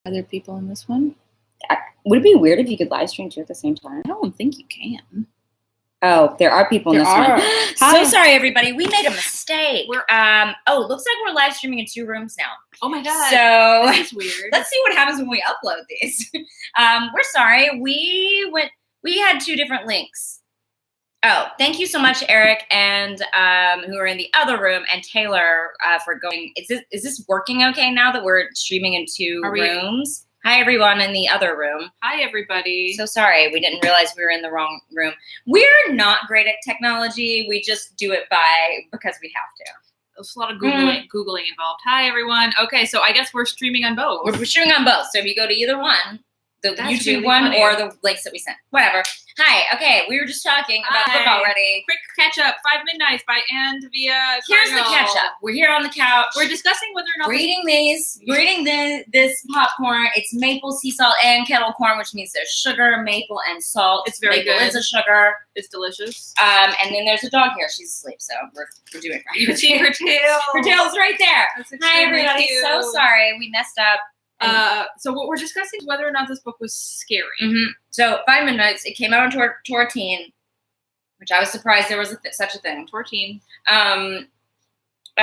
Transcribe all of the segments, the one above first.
Other people in this one? Would it be weird if you could live stream two at the same time? I don't think you can. Oh, there are people in this one. So sorry, everybody. We made a mistake. Looks like we're live streaming in 2 rooms now. Oh my god. So that's weird. Let's see what happens when we upload these. We're sorry. We had 2 different links. Oh, thank you so much, Eric, and who are in the other room, and Taylor for going. Is this working okay now that we're streaming in 2 rooms? Hi, everyone in the other room. Hi, everybody. So sorry, we didn't realize we were in the wrong room. We're not great at technology. We just do it because we have to. There's a lot of Googling involved. Hi, everyone. Okay, so I guess we're streaming on both. We're streaming on both. So if you go to either one, the That's YouTube really one funny. or the links that we sent. Whatever. Hi. Okay, we were just talking about the book already. Quick catch up. 5 Midnights by Anne Via. Here's the catch up. We're here on the couch. We're discussing whether or not we're eating this popcorn. It's maple, sea salt, and kettle corn, which means there's sugar, maple, and salt. It's very maple good. is a sugar. It's delicious. And then there's a dog here. She's asleep, so we're doing it right. You can see her tail. Her tail's right there. That's Hi, everybody. cute. So sorry we messed up. So what we're discussing is whether or not this book was scary. Mm-hmm. So 5 Midnights. It came out on Torteen, which I was surprised there was such a thing. Torteen.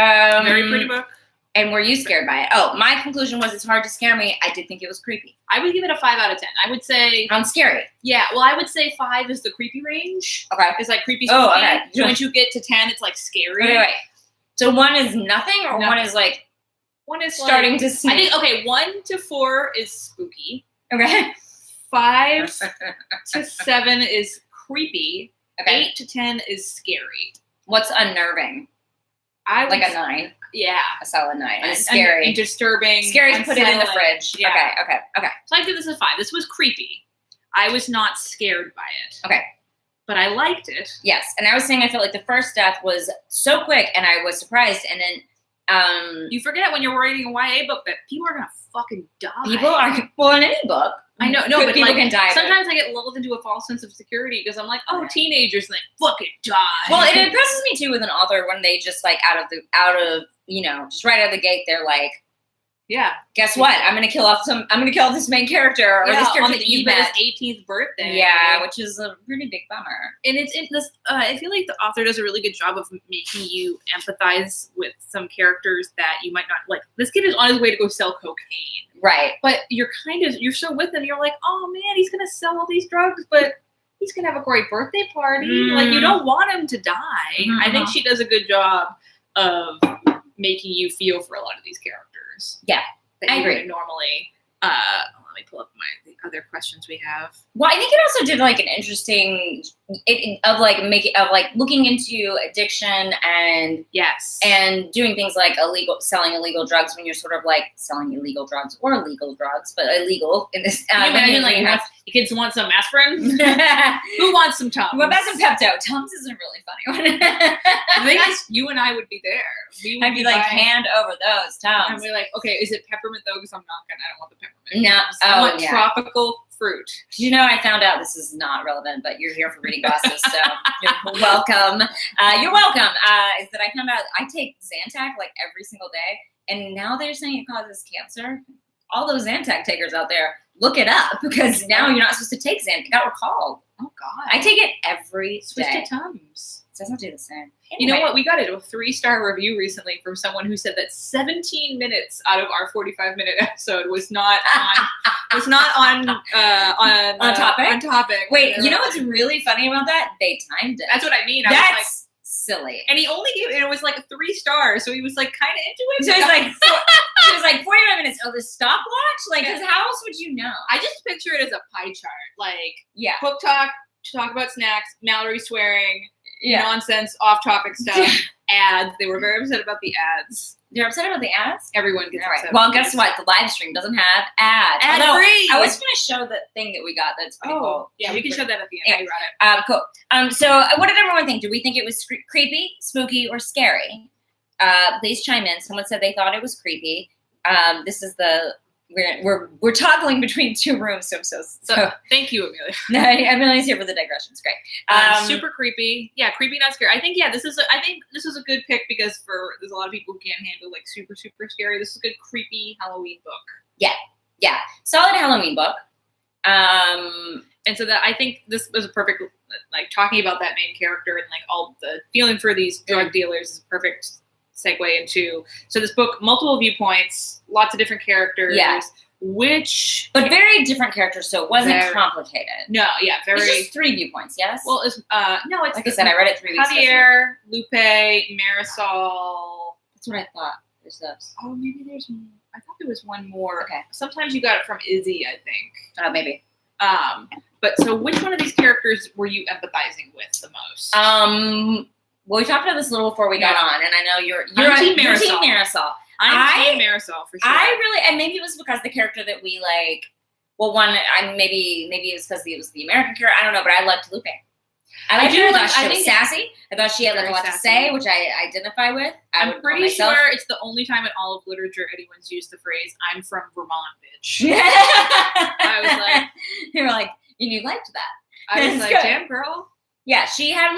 Very pretty book. And were you scared by it? Oh, my conclusion was it's hard to scare me. I did think it was creepy. I would give it a 5 out of 10. I would say scary. Yeah, well, I would say 5 is the creepy range. Okay. It's like creepy. Oh, okay. So once you get to 10, it's like scary. Wait. So 1 is nothing, or 1 is like 1 is starting to see. I think 1 to 4 is spooky. Okay. 5 to 7 is creepy. Okay. 8 to 10 is scary. What's unnerving? Like a 9. Yeah. A solid 9. And scary. And disturbing. Scary to put it in the fridge. Yeah. Okay. So I give this a 5. This was creepy. I was not scared by it. Okay. But I liked it. Yes. And I was saying I felt like the first death was so quick and I was surprised. And then you forget when you're reading a YA book that people are going to fucking die. People are, well, in any book. I know, no, but people can die. Sometimes I get lulled into a false sense of security because I'm like, teenagers, and they fucking die. Well, it impresses me too with an author when they just like out of just right out of the gate, they're like, yeah, guess what? I'm gonna kill this main character or this character on the that you eve of met. his 18th birthday. Yeah, which is a pretty big bummer. And it's in this. I feel like the author does a really good job of making you empathize with some characters that you might not like. This kid is on his way to go sell cocaine, right? But you're so with him. You're like, oh man, he's gonna sell all these drugs, but he's gonna have a great birthday party. Like you don't want him to die. Mm-hmm. I think she does a good job of making you feel for a lot of these characters. Yeah, I agree. Normally, let me pull up the other questions we have. Well, I think it also did like an interesting looking into addiction and and doing things like selling illegal drugs when you're sort of like selling illegal drugs or legal drugs, but illegal in this. Can you imagine the kids want some aspirin? Who wants some Tums? What about some Pepto? Tums is a really funny one. The thing is, you and I would be there. I'd be like, hand over those Tums. And we're like, okay, is it peppermint though? Because I don't want the peppermint. No, I want tropical fruit. You know, I found out this is not relevant, but you're here for reading glasses, so you're welcome. You're welcome. Is that I found out I take Zantac like every single day, and now they're saying it causes cancer. All those Zantac takers out there, look it up because now you're not supposed to take Zantac. Got recalled. Oh God! I take it every Switch day. to Tums. It doesn't do the same. Anyway. You know what? We got a 3-star review recently from someone who said that 17 minutes out of our 45-minute episode was not on topic. On topic. Wait, you know what's really funny about that? They timed it. That's what I mean. That's silly. And he only gave it was like a 3 stars, so he was like kind of into it. So it was like 45 minutes. Oh, the stopwatch? Like, because how else would you know? I just picture it as a pie chart. Like, book talk about snacks, Mallory swearing, nonsense, off-topic stuff, ads. They were very upset about the ads. They're upset about the ads? Everyone gets upset. Well, guess what? The live stream doesn't have ads. Ad-free! I was going to show the thing that we got that's pretty cool. Yeah, we can show that at the end. Yeah. Cool. So what did everyone think? Did we think it was creepy, spooky, or scary? Please chime in. Someone said they thought it was creepy. This is we're toggling between 2 rooms, so thank you, Amelia. Amelia's here for the digressions. Great. Super creepy. Yeah, creepy, not scary. I think this was a good pick because there's a lot of people who can't handle like super, super scary. This is a good creepy Halloween book. Yeah. Yeah, solid Halloween book. And so that I think this was a perfect, like talking about that main character and like all the feeling for these drug dealers is a perfect segue into. So this book, multiple viewpoints, lots of different characters. Yeah. But very different characters, so it wasn't complicated. No, yeah, very. It's just 3 viewpoints, yes? Well, it's no, it's like I said, I read it 3 weeks ago. Javier, Lupe, Marisol. That's what I thought. There's those. Oh, maybe there's more. I thought there was one more. Okay. Sometimes you got it from Izzy, I think. Oh, maybe. But so which one of these characters were you empathizing with the most? Well, we talked about this a little before we got on, and I know you're Team Marisol. Team Marisol. I'm Team Marisol for sure. I really, and maybe it was because the character that we like. Well, maybe it was because it was the American character. I don't know, but I liked Lupe. I thought she was sassy. I thought she had like a lot to say, which I identify with. I'm pretty sure it's the only time in all of literature anyone's used the phrase "I'm from Vermont, bitch." I was like, you were like, you liked that. I was like, good. Damn girl. Yeah, she had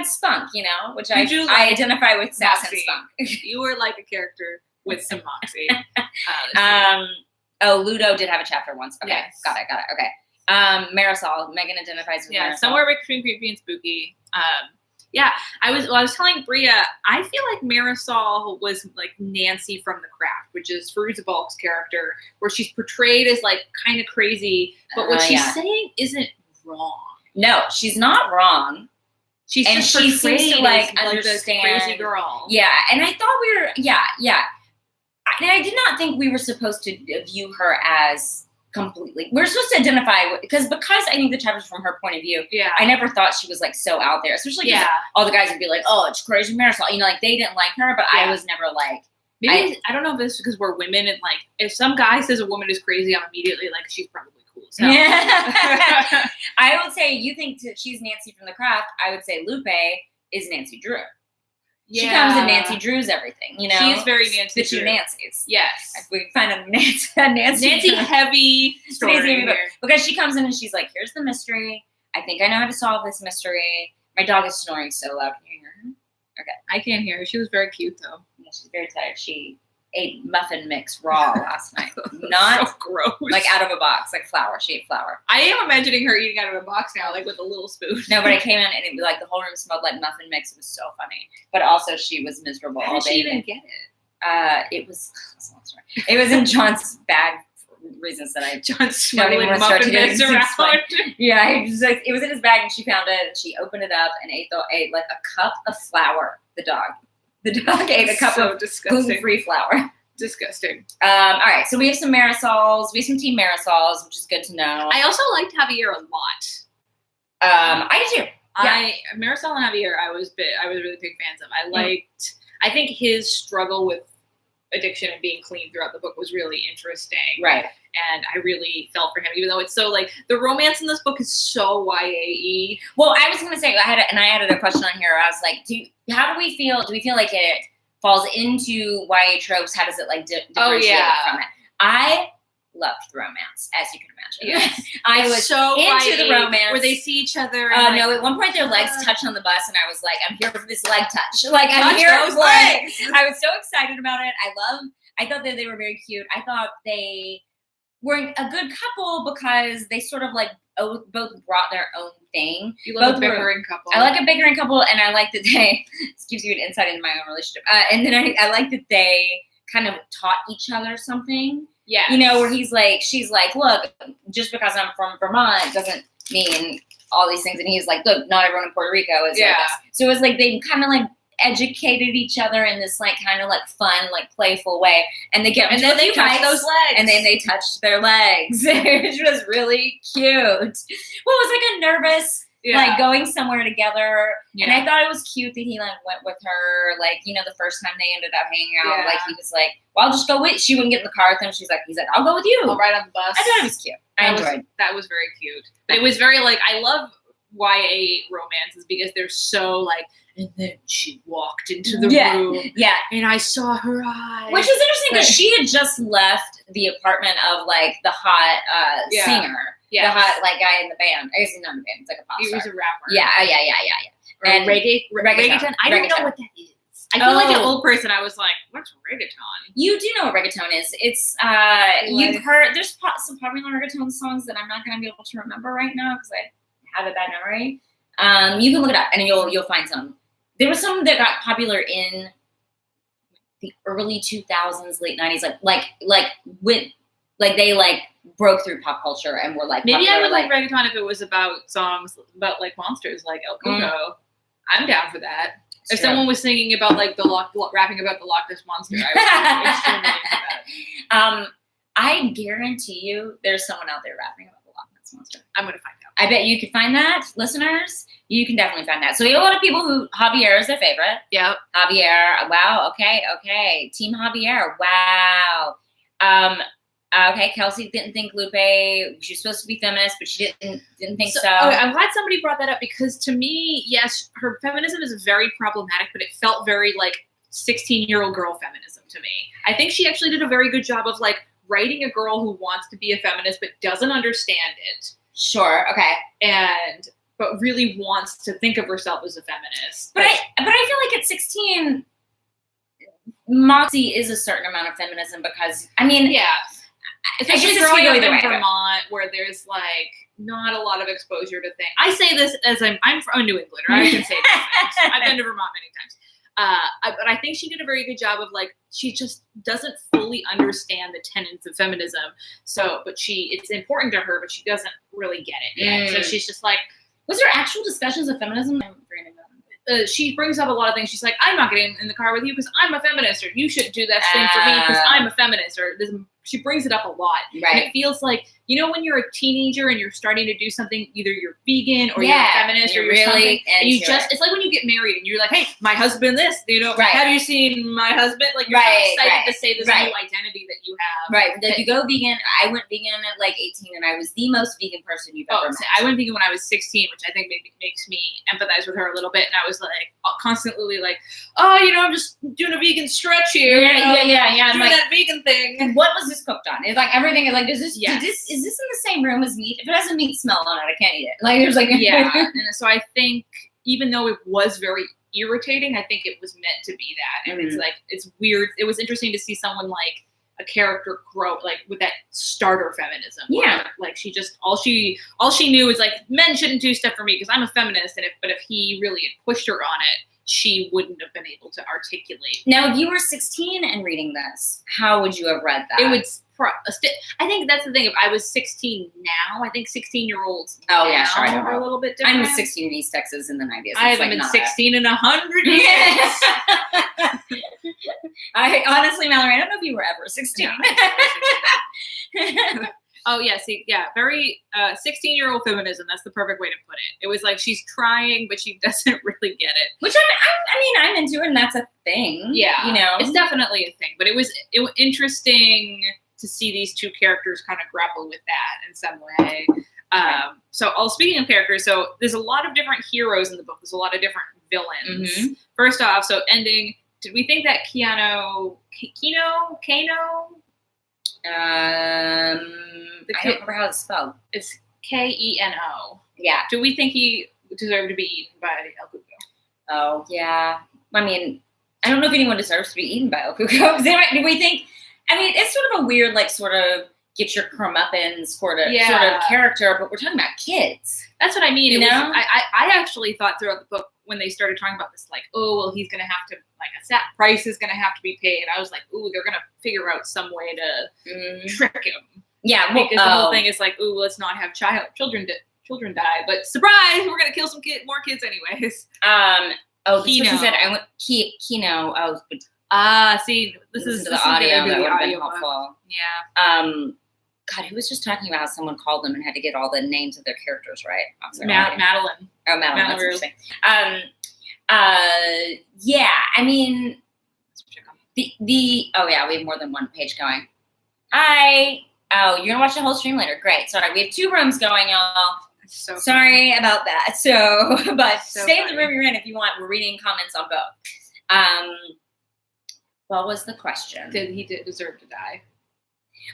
spunk, which I identify with sass and spunk. You were like a character with some moxie. Ludo did have a chapter once. Okay, yes. Got it. Okay. Marisol, Megan identifies with Marisol. Somewhere between creepy and spooky. I was telling Brea, I feel like Marisol was like Nancy from The Craft, which is Fairuza Balk's character, where she's portrayed as like kind of crazy, but what she's saying isn't wrong. No, she's not wrong. She seems to like understand the crazy girl. Yeah, and I thought we were And I did not think we were supposed to view her as completely. We're supposed to identify because I think the chapter's from her point of view. Yeah, I never thought she was like so out there, especially because all the guys would be like, "Oh, it's crazy Marisol," like they didn't like her, but I was never like. Maybe I don't know if it's because we're women and like if some guy says a woman is crazy, I'm immediately like she's probably cool. So. Yeah. I would say you think she's Nancy from The Craft. I would say Lupe is Nancy Drew. Yeah. She comes in Nancy Drew's everything, She's very Nancy Drew. The two Nancys. Yes. If we find a Nancy heavy story because she comes in and she's like, here's the mystery. I think I know how to solve this mystery. My dog is snoring so loud. Can you hear her? Okay. I can't hear her. She was very cute, though. Yeah, she's very tired. She ate muffin mix raw last night. Not so gross. Like out of a box, like flour. She ate flour. I am imagining her eating out of a box now, like with a little spoon. No, but I came in and it was like the whole room smelled like muffin mix. It was so funny. But also she was miserable all day. How did she even get it? It was in John's bag for reasons that I John's smuggling muffin mix around. Yeah, it was in his bag and she found it and she opened it up and ate like a cup of flour. The dog ate a cup of gluten-free flour. Disgusting. All right, so we have some Marisols. We have some Team Marisols, which is good to know. I also liked Javier a lot. I do. Yeah. Marisol and Javier, I was really big fans of. I think his struggle with addiction and being clean throughout the book was really interesting. Right. And I really felt for him, even though it's so like the romance in this book is so YA-y. Well, I was going to say, I added a question on here. I was like, how do we feel? Do we feel like it falls into YA tropes? How does it like differentiate from it? I loved the romance, as you can imagine. Yes. I was so into YA, the romance. where they see each other. No, at one point their legs touched on the bus, and I was like, I'm here for this leg touch. Like, I'm here for legs. I was so excited about it. I thought that they were very cute. I thought they were a good couple because they sort of like both brought their own thing. You love a bickering couple. I like a bickering couple, and I like that this gives you an insight into my own relationship. And then I like that they kind of taught each other something. Yeah. Where she's like, look, just because I'm from Vermont doesn't mean all these things. And he's like, look, not everyone in Puerto Rico is like this. So it was like they kind of like educated each other in this like kind of like fun, like playful way. And they touched those legs. And then they touched their legs, which was really cute. Well, it was like a nervous, like going somewhere together. Yeah. And I thought it was cute that he like went with her, like, the first time they ended up hanging out, like he was like, well, I'll just go with, she wouldn't get in the car with him. He's like, I'll go with you. I'll ride on the bus. I thought it was cute. I enjoyed. That was very cute. But it was very like, I love YA romances because they're so like, and then she walked into the room. Yeah. And I saw her eyes. Which was interesting because she had just left the apartment of like the hot singer. Yeah. The hot like guy in the band. I guess he's not in the band. It's like a pop star. He was a rapper. Yeah. And reggaeton. I don't know what that is. I feel like an old person. I was like, what's reggaeton? You do know what reggaeton is. It's you've heard. There's some popular reggaeton songs that I'm not going to be able to remember right now because I have a bad memory. You can look it up and you'll find some. There was some that got popular in the early 2000s, late 90s, they broke through pop culture and were like. Maybe popular, I would like reggaeton if it was about songs about like monsters, like El Cuco. I'm down for that. If someone was singing about like rapping about the Loch Ness Monster, I would be extremely into that. I guarantee you, there's someone out there rapping about the Loch Ness Monster. I'm gonna find out. I bet you could find that, listeners. You can definitely find that. So we have a lot of people who Javier is their favorite. Yep. Javier. Wow. Okay. Team Javier. Wow. Okay. Kelsey didn't think Lupe. She was supposed to be feminist, but she didn't think so. Okay, I'm glad somebody brought that up because to me, yes, her feminism is very problematic, but it felt very like 16-year-old girl feminism to me. I think she actually did a very good job of like writing a girl who wants to be a feminist but doesn't understand it. Sure. Okay. But really wants to think of herself as a feminist. But I feel like at 16, Moxie is a certain amount of feminism because yeah, especially growing up in way, Vermont where there's like not a lot of exposure to things. I say this as I'm from a New Englander. I can say this. I've been to Vermont many times. But I think she did a very good job of like, she just doesn't fully understand the tenets of feminism. So, but it's important to her, but she doesn't really get it yet. So she's just like, was there actual discussions of feminism? She brings up a lot of things. She's like, I'm not getting in the car with you because I'm a feminist, or you shouldn't do that thing for me because I'm a feminist, or she brings it up a lot. Right. And it feels like, you know, when you're a teenager and you're starting to do something, either you're vegan or you're a feminist or you're really something, and you just, it's like when you get married and you're like, hey, my husband this, you know, have you seen my husband? Like, you're so excited to say this new identity that you have. Right. That you go vegan. I went vegan at like 18 and I was the most vegan person you've ever met. I went vegan when I was 16, which I think maybe makes me empathize with her a little bit. And I was like, constantly like, oh, you know, I'm just doing a vegan stretch here. Yeah. Doing that vegan thing. What was this cooked on? It's like everything is like, is this in the same room as meat? If it has a meat smell on it, I can't eat it. Like there's like and so I think even though it was very irritating, I think it was meant to be that. And it's like, it's weird. It was interesting to see someone like a character grow like with that starter feminism. Yeah. Where, like she just all she knew was like, men shouldn't do stuff for me because I'm a feminist. And if he really had pushed her on it, she wouldn't have been able to articulate. Now, if you were 16 and reading this, how would you have read that? It would. I think that's the thing. If I was 16 now, I think 16-year-olds are a little bit different. I was 16 in East Texas in the 90s. I haven't been 16 in 100 years. I honestly, Mallory, I don't know if you were ever 16. No, oh, yeah. See, yeah. Very 16-year-old feminism. That's the perfect way to put it. It was like she's trying, but she doesn't really get it. Which I'm into it, and that's a thing. Yeah. You know? It's definitely a thing. But it was interesting to see these two characters kind of grapple with that in some way. Speaking of characters, so there's a lot of different heroes in the book. There's a lot of different villains. Mm-hmm. First off, so ending, did we think that Kano? I don't remember how it's spelled. It's Keno. Yeah. Do we think he deserved to be eaten by El Cuco? Oh, yeah. I mean, I don't know if anyone deserves to be eaten by El Cuco. Do we think? I mean, it's sort of a weird, like, sort of get your comeuppance sort of character, but we're talking about kids. That's what I mean. You know? I actually thought throughout the book when they started talking about this, like, oh, well, he's going to have to, like, a set price is going to have to be paid. I was like, ooh, they're going to figure out some way to trick him. Yeah, because the whole thing is like, ooh, let's not have children die. But surprise, we're going to kill some more kids anyways. This person said I went Keno. See, this is the audio that would have been helpful. Yeah. God, who was just talking about how someone called them and had to get all the names of their characters right? Madeline. Oh, Madeline. That's interesting. Yeah. I mean, we have more than one page going. You're gonna watch the whole stream later. Great. Sorry, we have 2 rooms going, y'all. So sorry about that. But stay in the room you're in if you want. We're reading comments on both. What was the question? Did he deserve to die?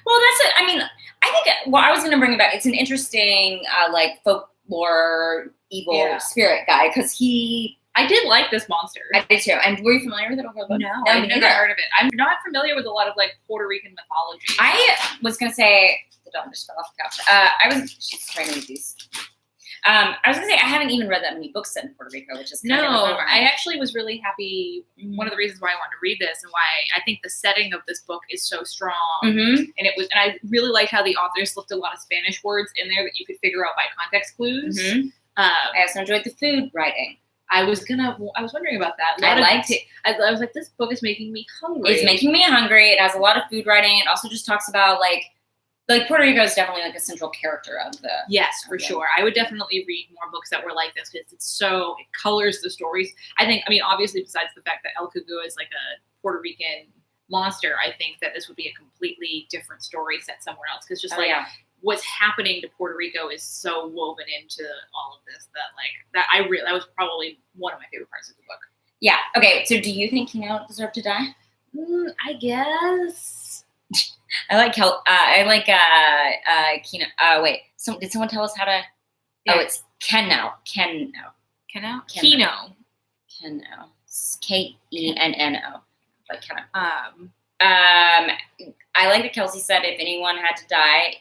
Well, that's it. I mean, I think I was going to bring about. It's an interesting, like folklore evil spirit guy because he I did like this monster. I did too. And were you familiar with it before the book? No, I've never heard of it. I'm not familiar with a lot of like Puerto Rican mythology. I was gonna say the dog just fell off the couch. She's trying to eat these. I was gonna say I haven't even read that many books set in Puerto Rico, which is kind of a bummer. I actually was really happy. One of the reasons why I wanted to read this and why I think the setting of this book is so strong, and I really liked how the author slipped a lot of Spanish words in there that you could figure out by context clues. I also enjoyed the food writing. I was wondering about that. I was like, this book is making me hungry. It's making me hungry. It has a lot of food writing. It also just talks about like Puerto Rico is definitely like a central character of the. Yes, for sure. I would definitely read more books that were like this because it colors the stories. I mean, obviously, besides the fact that El Cuckoo is like a Puerto Rican monster, I think that this would be a completely different story set somewhere else because what's happening to Puerto Rico is so woven into all of this that was probably one of my favorite parts of the book. Yeah. Okay. So, do you think Kino deserved to die? I guess. I like Kino. Wait. Did someone tell us how to? Yeah. Oh, it's Keno. Keno. Kenno. Like Keno. I like that Kelsey said if anyone had to die,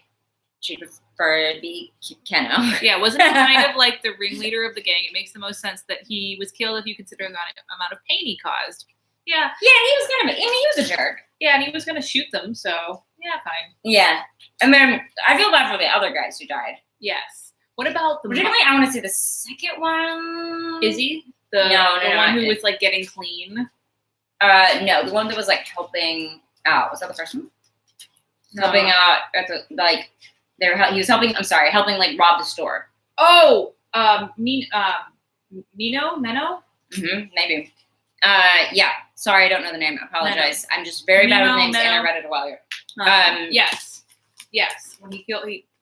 she'd prefer to be Keno. Yeah, wasn't he kind of like the ringleader of the gang? It makes the most sense that he was killed if you consider the amount of pain he caused. Yeah. Yeah, and he was a jerk. Yeah, and he was going to shoot them, so yeah, fine. Yeah. I mean, I feel bad for the other guys who died. Yes. What about particularly, I want to see the second one. Izzy? The one who was like getting clean? No, the one that was like helping out. Was that the first one? No. Helping out at the he was helping. I'm sorry, helping like rob the store. Oh, Meno. Maybe. Yeah. Sorry, I don't know the name. I apologize. I'm just very bad with names, and I read it a while ago. Yes. When he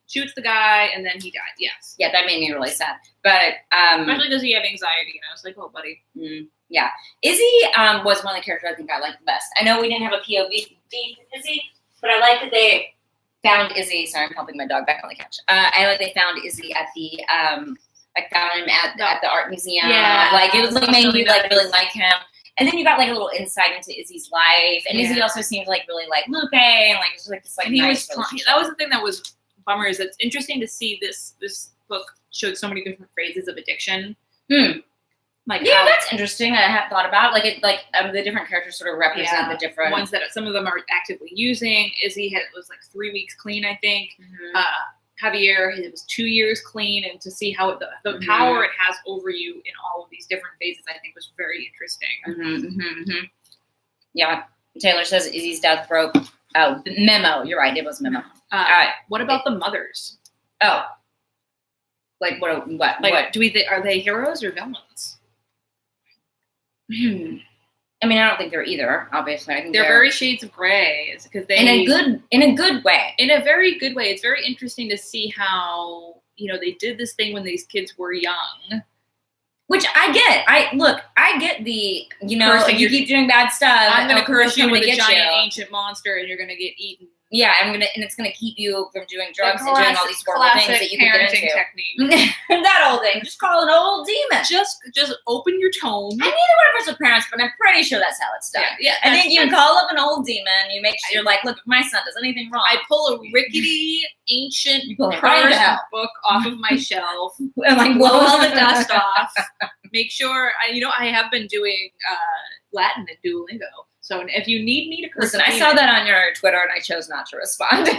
shoots the guy and then he died. Yes. Yeah, that made me really sad. But especially because he had anxiety, and I was like, "Oh, buddy." Yeah. Izzy was one of the characters I think I liked the best. I know we didn't have a POV with Izzy, but I like that they found Izzy. Sorry, I'm helping my dog back on the couch. I like they found Izzy at the I found him at the art museum. Yeah, like it was like made me like really like him. And then you got like a little insight into Izzy's life, and Izzy also seemed like really like Lupe, and like just like this like. And nice that was the thing that was bummer is it's interesting to see this book showed so many different phases of addiction. Like that's interesting. I hadn't thought about the different characters sort of represent the different ones that some of them are actively using. Izzy was like 3 weeks clean, I think. Javier, it was 2 years clean, and to see how the power it has over you in all of these different phases, I think was very interesting. Yeah, Taylor says Izzy's death broke. Oh, Memo. You're right. It was Memo. What about the mothers? Oh, like what? What? Are they heroes or villains? I mean, I don't think they're either. Obviously, I think they're very shades of gray because they in a good way. In a very good way. It's very interesting to see how they did this thing when these kids were young, which I get. I get the you keep doing bad stuff. I'm going to curse you with a giant ancient monster, and you're going to get eaten. Yeah, and it's gonna keep you from doing drugs and doing all these horrible things that you can get into. Technique. That old thing. Just call an old demon. Just open your tome. I neither one of us are parents, but I'm pretty sure that's how it's done. Yeah. And then you call up an old demon. You make sure you're like, look, if my son does anything wrong, I pull a rickety ancient cursed book off of my shelf and like blow all the dust off. Make sure I have been doing Latin and Duolingo. So if you need me to curse, listen, I saw that on your Twitter and I chose not to respond.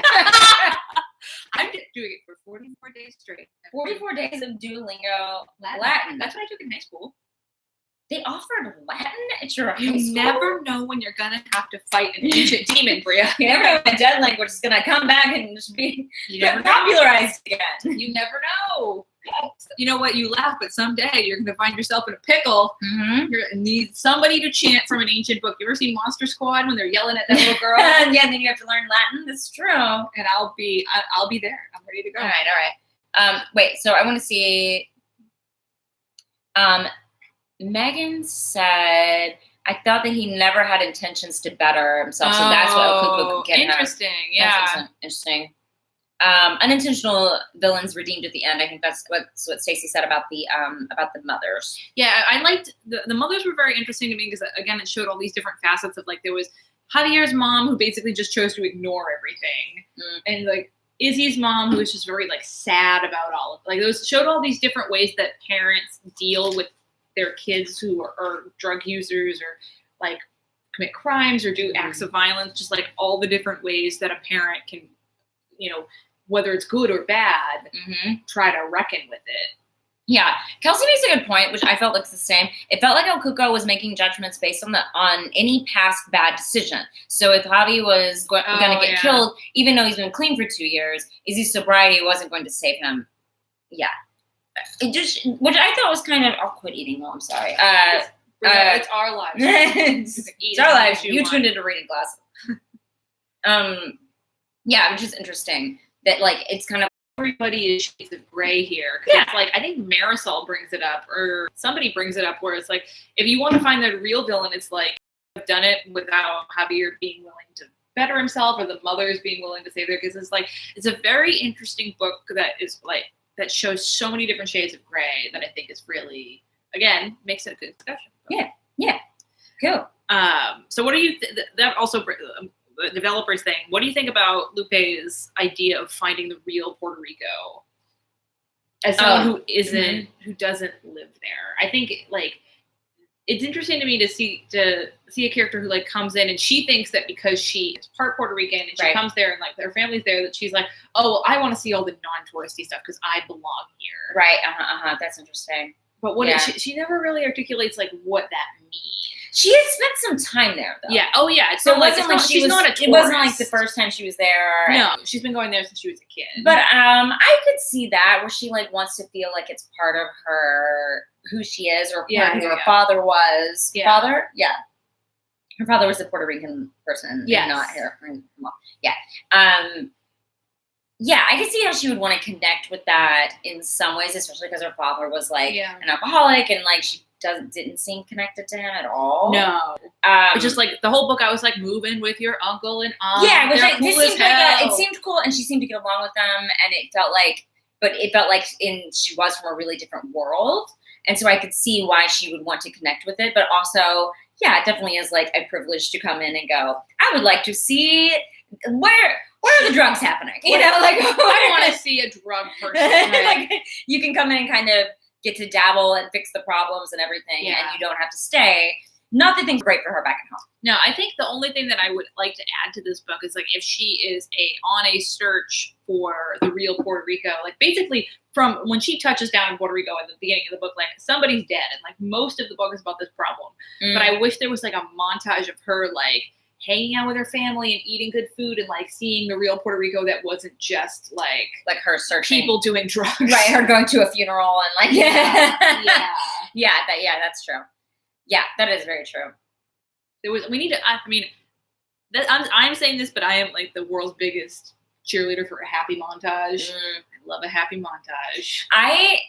I'm just doing it for 44 days straight. 44 days of Duolingo Latin. That's what I took in high school. They offered Latin at your high school? You never know when you're going to have to fight an ancient demon, Brea. You never know when a dead language is going to come back and just be popularized again. You never know. You know what? You laugh, but someday you're going to find yourself in a pickle. You're going to need somebody to chant from an ancient book. You ever seen Monster Squad when they're yelling at that little girl? Yeah, and then you have to learn Latin. That's true. And I'll be there. I'm ready to go. All right. Wait. So I want to see. Megan said, "I thought that he never had intentions to better himself, so that's what Okuko could get." Interesting. Yeah. That's interesting. Unintentional villains redeemed at the end. I think that's what Stacey said about the mothers. Yeah, I liked the mothers were very interesting to me because again, it showed all these different facets of like there was Javier's mom who basically just chose to ignore everything, and like Izzy's mom who was just very like sad about all of like those showed all these different ways that parents deal with their kids who are drug users or like commit crimes or do acts of violence, just like all the different ways that a parent can, whether it's good or bad, try to reckon with it. Yeah, Kelsey makes a good point, which I felt like the same. It felt like El Cuco was making judgments based on any past bad decision. So if Javi was going to get killed, even though he's been clean for 2 years, Izzy's sobriety wasn't going to save him. Yeah, it just, which I thought was kind of. I'll quit eating. No, I'm sorry. It's our lives. It's our lives. You tuned into reading class. Yeah, which is interesting that like it's kind of everybody is shades of gray here. Yeah. It's like I think Marisol brings it up or somebody brings it up where it's like if you want to find the real villain, it's like I've done it without Javier being willing to better himself or the mothers being willing to save their kids. It's like it's a very interesting book that is like that shows so many different shades of gray that I think is really again makes it a good discussion. Yeah, cool. So what do you that also the developers thing? What do you think about Lupe's idea of finding the real Puerto Rico as someone who isn't who doesn't live there? I think like it's interesting to me to see a character who like comes in and she thinks that because she is part Puerto Rican and she comes there and like their family's there that she's like, oh, I want to see all the non-touristy stuff because I belong here. Right. That's interesting. But what she never really articulates like what that means. She had spent some time there, though. Yeah. Oh, yeah. So it wasn't like she's not a tourist. It wasn't like the first time she was there. No, she's been going there since she was a kid. But I could see that where she like wants to feel like it's part of her who she is or who her father was. Yeah. Father? Yeah. Her father was a Puerto Rican person, not her mom. Yeah. Yeah, I could see how she would want to connect with that in some ways, especially because her father was like an alcoholic and like she didn't seem connected to him at all. No. It's just like the whole book I was like moving with your uncle and aunt. Yeah, which it seemed cool and she seemed to get along with them and it felt like she was from a really different world. And so I could see why she would want to connect with it, but also, yeah, it definitely is like a privilege to come in and go, I would like to see where are the drugs happening? You know, like I want to see a drug person. Like you can come in and kind of get to dabble and fix the problems and everything, and you don't have to stay. Not that things are great for her back at home. No, I think the only thing that I would like to add to this book is like if she is on a search for the real Puerto Rico, like basically from when she touches down in Puerto Rico at the beginning of the book, like somebody's dead, and like most of the book is about this problem. But I wish there was like a montage of her like hanging out with her family and eating good food and like seeing the real Puerto Rico that wasn't just like her searching people doing drugs, right? Her going to a funeral and like that's true. Yeah, that is very true. I'm saying this, but I am like the world's biggest cheerleader for a happy montage. I love a happy montage. I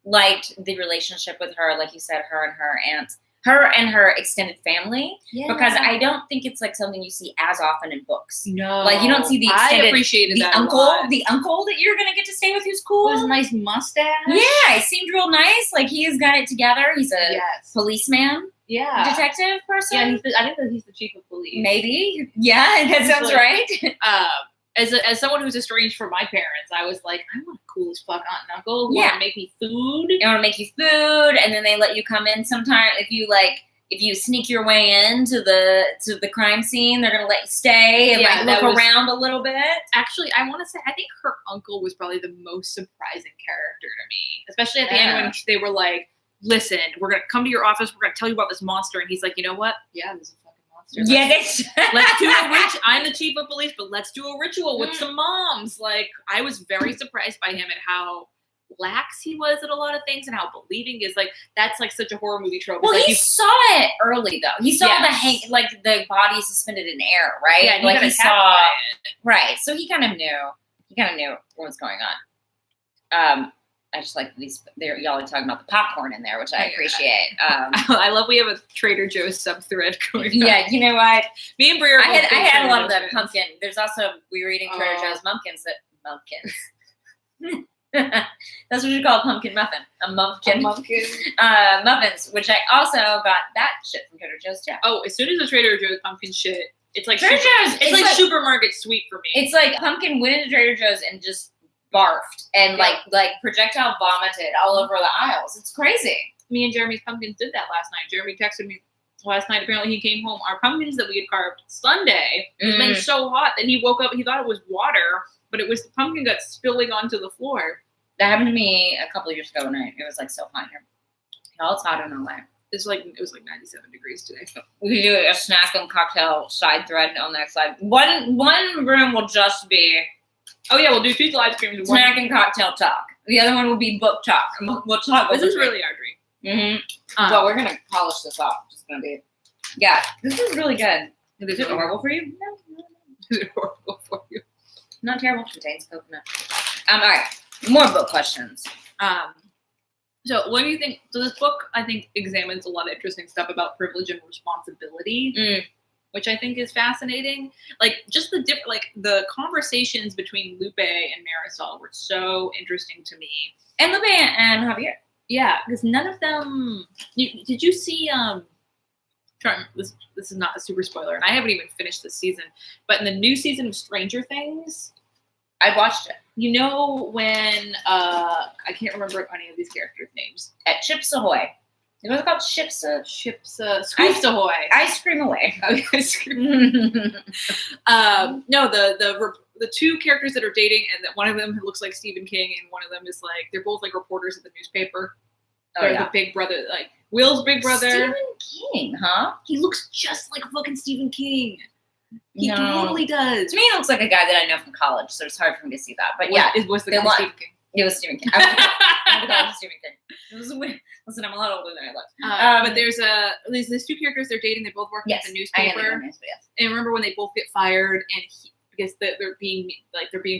liked the relationship with her, like you said, her and her aunt. Her and her extended family, because I don't think it's like something you see as often in books. No, like you don't see the extended, I appreciated the that uncle that you're gonna get to stay with who's cool. With his nice mustache. Yeah, it seemed real nice. Like he has got it together. He's a policeman. Yeah, detective person. Yeah, I think that he's the chief of police. Maybe. Yeah, that sounds right. As someone who's estranged from my parents, I was like, I want a cool as fuck aunt and uncle who want to make me food. They want to make you food, and then they let you come in sometime. If you sneak your way into the crime scene, they're gonna let you stay and look around a little bit. Actually, I want to say I think her uncle was probably the most surprising character to me, especially at the end when they were like, "Listen, we're gonna come to your office. We're gonna tell you about this monster," and he's like, "You know what? Yeah, there's a fucking monster. Let's do a ritual. I'm the chief of police, but let's do a ritual with some moms." Like, I was very surprised by him and how lax he was at a lot of things and how believing is like that's like such a horror movie trope. Well, like he saw it early though. He saw the body suspended in air, right? Yeah, like he saw it. Right. So he kind of knew. He kind of knew what was going on. I just like y'all are talking about the popcorn in there, which I appreciate. I love we have a Trader Joe's sub-thread going on. Yeah, you know what? Me and Brea I had a lot of the pumpkin. There's also, we were eating Trader Joe's muffins. That's what you call a pumpkin muffin. A muffin. Muffins, which I also got that shit from Trader Joe's too. Oh, as soon as the Trader Joe's pumpkin shit, it's like Trader Joe's. It's like supermarket sweet for me. It's like pumpkin went into Trader Joe's and just barfed and like projectile vomited all over the aisles. It's crazy. Me and Jeremy's pumpkins did that last night. Jeremy texted me last night. Apparently, he came home. Our pumpkins that we had carved Sunday has been so hot that he woke up. He thought it was water, but it was the pumpkin got spilling onto the floor. That happened to me a couple of years ago when it was like so hot here. It's hot in LA. It was like 97 degrees today. We can do a snack and cocktail side thread on the next slide. One room will just be we'll do 2 live streams. Snack and cocktail talk. The other one will be book talk. We'll talk. This is really our dream. Well, we're gonna polish this off. It's gonna be. Yeah, this is really good. Is it horrible for you? No. Is it horrible for you? Not terrible. Contains coconut. All right. More book questions. So what do you think? So this book, I think, examines a lot of interesting stuff about privilege and responsibility, which I think is fascinating. Like just the conversations between Lupe and Marisol were so interesting to me. And Lupe and Javier. Yeah, because none of them. Did you see? This is not a super spoiler, and I haven't even finished this season. But in the new season of Stranger Things, I watched it. You know when I can't remember any of these characters' names. At Chips Ahoy. You know what it's called? Scoops Ahoy. Ice Cream Away. Ice Cream. No, the 2 characters that are dating, and that one of them looks like Stephen King, and one of them is like they're both like reporters at the newspaper. They're the big brother, like Will's big brother. Stephen King, huh? He looks just like fucking Stephen King. He totally does. To me, he looks like a guy that I know from college, so it's hard for me to see that. But it was the guy Stephen King. It was Stephen King. I was Stephen King. Listen, I'm a lot older than I look. But there's these 2 characters. They're dating. They both work at the newspaper. And remember when they both get fired, and because they're being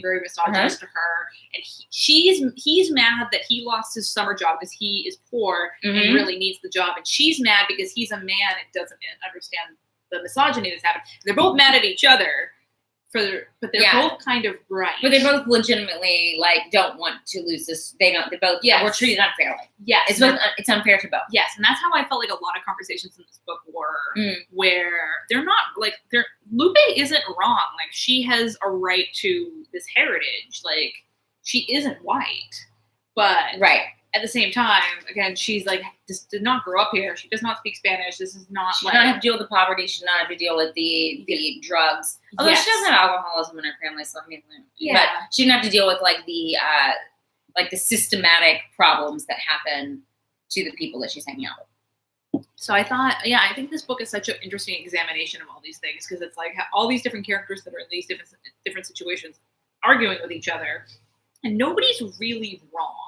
very misogynist to her, and he's mad that he lost his summer job because he is poor and really needs the job, and she's mad because he's a man and doesn't understand the misogyny that's happened. They're both mad at each other but they're both kind of right. But they both legitimately don't want to lose this. They both were treated unfairly. Yes. It's unfair to both. Yes, and that's how I felt like a lot of conversations in this book were where they're not Lupe isn't wrong. Like she has a right to this heritage. Like she isn't white. But at the same time, again, she's just did not grow up here. She does not speak Spanish. This is not she does not have to deal with the poverty. She does not have to deal with the drugs. Although she doesn't have alcoholism in her family, so I mean, but she didn't have to deal with the systematic problems that happen to the people that she's hanging out with. So I thought, I think this book is such an interesting examination of all these things because it's all these different characters that are in these different situations arguing with each other, and nobody's really wrong.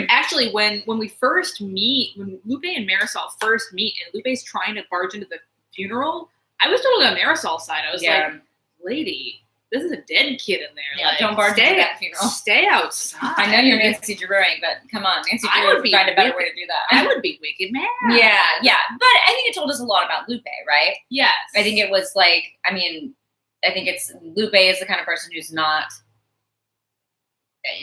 Actually, when we first meet, when Lupe and Marisol first meet, and Lupe's trying to barge into the funeral, I was totally on Marisol's side. I was like, lady, this is a dead kid in there. Yeah, don't barge into that funeral. Stay outside. I know you're Nancy Drew, but come on, Nancy Drew would find a better way to do that. I would be wicked mad. Yeah. But I think it told us a lot about Lupe, right? Yes. I think it was I think it's Lupe is the kind of person who's not.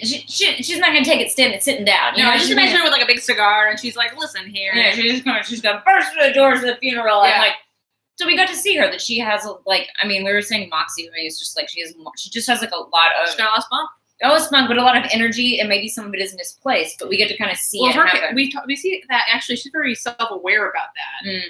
She's not going to take it sitting down. No, I just imagine her with a big cigar, and she's like, "Listen here." Yeah, she's going to burst through the doors of the funeral, and so we got to see her that she has we were saying Moxie, and it's just she just has a lot of. She's got a lot of spunk. Oh, it's fun, but a lot of energy, and maybe some of it is misplaced. But we get to kind of see it happen. We see that actually she's very self-aware about that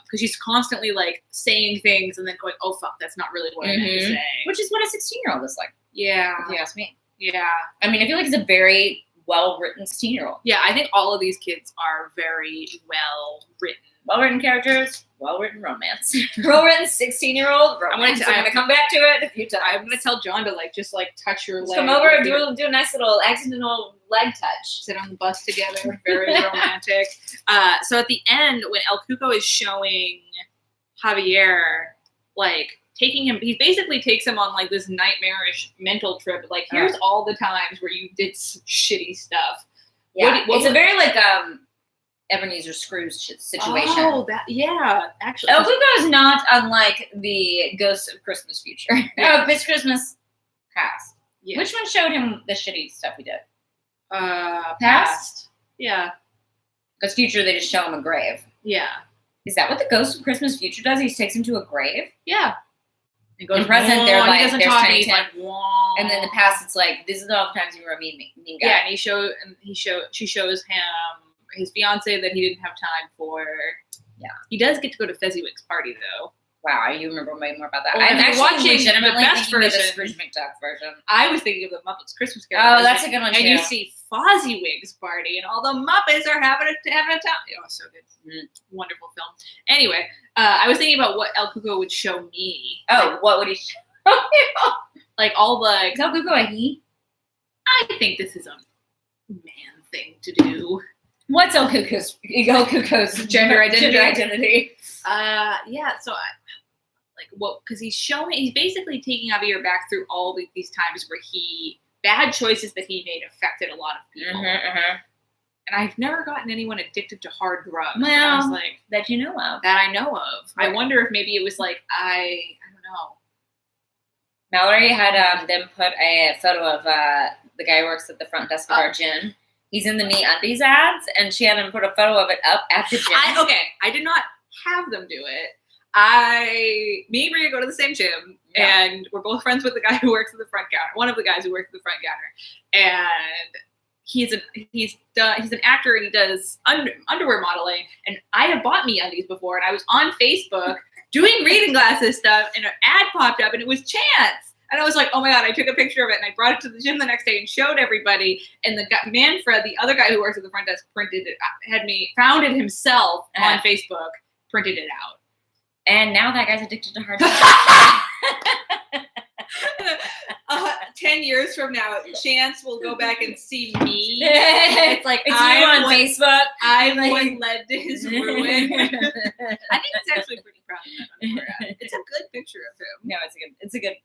because she's constantly saying things and then going, "Oh fuck, that's not really what I meant to say," which is what a 16-year-old is like. Yeah, if you ask me. Yeah. I mean, I feel like it's a very well-written 16-year-old. Yeah, I think all of these kids are very well-written. Well-written characters, well-written romance. Well-written 16-year-old romance. I'm going to come back to it a few times. I'm going to tell John to just touch your leg. Come over and do a nice little accidental leg touch. Sit on the bus together. Very romantic. So at the end, when El Cuco is showing Javier, taking him, he basically takes him on this nightmarish mental trip. Here's all the times where you did shitty stuff. Yeah, it's a very Ebenezer Scrooge situation. Oh, actually, El Cuco is not unlike the Ghost of Christmas Future. This Christmas past. Yeah. Which one showed him the shitty stuff we did? Past. Yeah. Because Future, they just show him a grave. Yeah. Is that what the Ghost of Christmas Future does? He takes him to a grave? Yeah. It goes, in present, they're like, he doesn't there's talk, Tiny and he's Tim. like, whoa. And then the past, it's like, this is all the times you were a mean guy. Yeah, and she shows him his fiance that he didn't have time for. Yeah. He does get to go to Fezziwig's party, though. Wow, you remember way more about that. Well, I'm actually watching legitimately the best thinking of the version. Scrooge McDuck version. I was thinking of the Muppets Christmas Carol. Oh, that's a good one, and too. you see Fozziwig's party, and all the Muppets are having a time. Oh, so good. Wonderful film. Anyway, I was thinking about what El Cuco would show me. Oh, what would he show you? Like all the... Is El Cuco a he? I think this is a man thing to do. What's El Cuco's gender identity? Yeah, so because he's basically taking Javier back through all these times where bad choices that he made affected a lot of people. And I've never gotten anyone addicted to hard drugs. Well, I was like, that you know of. that I know of. I wonder if maybe it was like, I don't know. Mallory had them put a photo of the guy who works at the front desk of our gym. He's in the Me Undies ads, and she had him put a photo of it up at the gym. I did not have them do it. Me and Brea go to the same gym, and we're both friends with the guy who works at the front counter. One of the guys who works at the front counter, and he's an actor, and he does underwear modeling. And I have bought Me Undies before, and I was on Facebook doing reading glasses stuff, and an ad popped up, and it was Chance. And I was like, oh my God, I took a picture of it, and I brought it to the gym the next day and showed everybody. And the guy, Manfred, the other guy who works at the front desk, found it himself on Facebook, printed it out. And now that guy's addicted to hard drugs. 10 years from now, Chance will go back and see me. It's like, it's you on Facebook. I'm what led to his ruin. I think he's actually pretty proud of that underwear ad. It's a good picture of him. No, it's a good ad.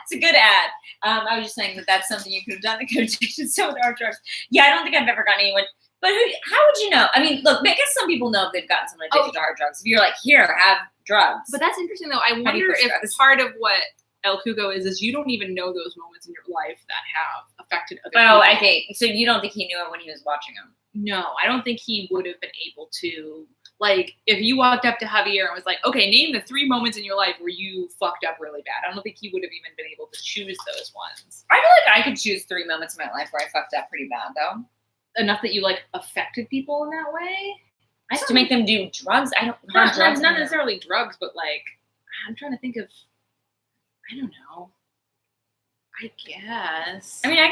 It's a good ad. I was just saying that's something you could have done that could have taken so hard drugs. Yeah, I don't think I've ever gotten anyone. But how would you know? I mean, look, I guess some people know if they've gotten someone addicted to hard drugs. If you're like, here, have drugs. But that's interesting, though. I wonder if part of what El Cuco is you don't even know those moments in your life that have affected other people. Oh, I think. So you don't think he knew it when he was watching them? No, I don't think he would have been able to. Like, if you walked up to Javier and was like, okay, name the 3 moments in your life where you fucked up really bad. I don't think he would have even been able to choose those ones. I feel like I could choose 3 moments in my life where I fucked up pretty bad, though. Enough that you, like, affected people in that way? To make them do drugs? Not necessarily drugs, but, like, I'm trying to think of, I don't know. I guess. I mean, I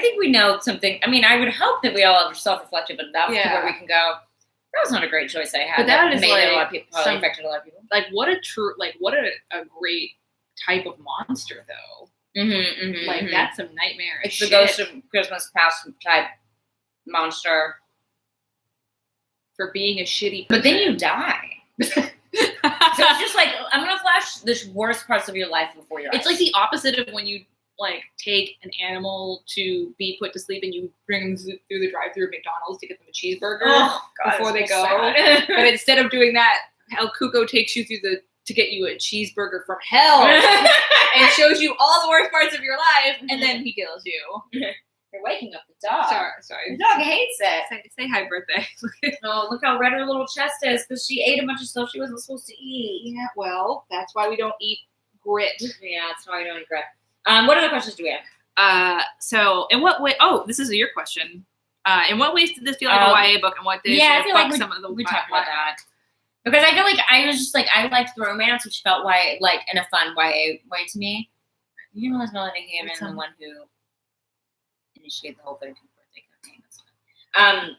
think we know something. I mean, I would hope that we all are self-reflective enough to where we can go, that was not a great choice I had. But that is made like a lot of people, probably affected a lot of people. Like, what a great type of monster, though. Like, that's some nightmare. It's the Ghost of Christmas Past type monster. For being a shitty person. But then you die. So it's just like, I'm going to flash the worst parts of your life before your eyes. It's like the opposite of when you, like, take an animal to be put to sleep and you bring them through the drive-thru of McDonald's to get them a cheeseburger before they go. But instead of doing that, El Cuco takes you to get you a cheeseburger from hell and shows you all the worst parts of your life, and then he kills you. You're waking up the dog. Sorry. The dog hates it. Say hi, birthday. Oh, look how red her little chest is because she ate a bunch of stuff she wasn't supposed to eat. Yeah, well, that's why we don't eat grit. Yeah, that's why we don't eat grit. What other questions do we have? So in what way? Oh, this is your question. In what ways did this feel like a YA book, and what did I feel like some of the we talked about that because I feel like I was just like I liked romance, which felt like in a fun YA way to me. You realize Melanie came in the one who initiated the whole 13th birthday campaign.